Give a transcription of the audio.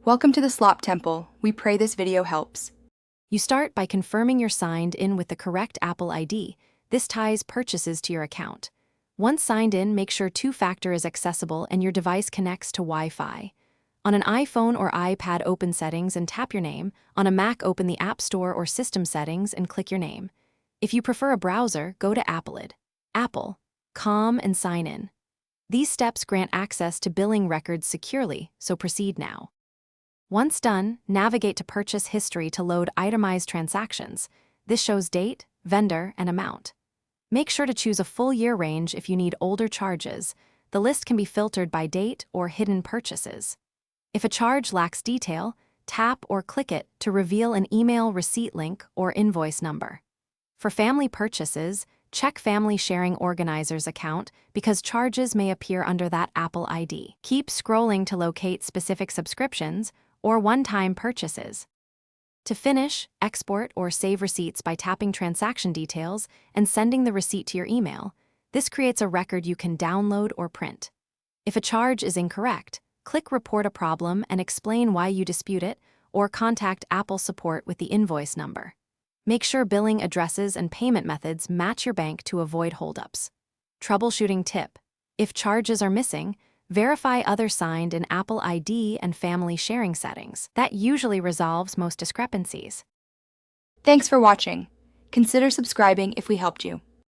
Welcome to the Slop Temple. We pray this video helps. You start by confirming you're signed in with the correct Apple ID. This ties purchases to your account. Once signed in, make sure two-factor is accessible and your device connects to Wi-Fi. On an iPhone or iPad, open Settings and tap your name. On a Mac, open the App Store or System Settings and click your name. If you prefer a browser, go to Apple.com and sign in. These steps grant access to billing records securely, so proceed now. Once done, navigate to Purchase History to load itemized transactions. This shows date, vendor, and amount. Make sure to choose a full year range if you need older charges. The list can be filtered by date or hidden purchases. If a charge lacks detail, tap or click it to reveal an email receipt link or invoice number. For family purchases, check Family Sharing Organizer's account because charges may appear under that Apple ID. Keep scrolling to locate specific subscriptions or one-time purchases. To finish, export or save receipts by tapping transaction details and sending the receipt to your email. This creates a record you can download or print. If a charge is incorrect, click Report a Problem and explain why you dispute it, or contact Apple support with the invoice number. Make sure billing addresses and payment methods match your bank to avoid holdups. Troubleshooting tip: if charges are missing, verify other signed in Apple ID and family sharing settings. That usually resolves most discrepancies. Thanks for watching. Consider subscribing if we helped you.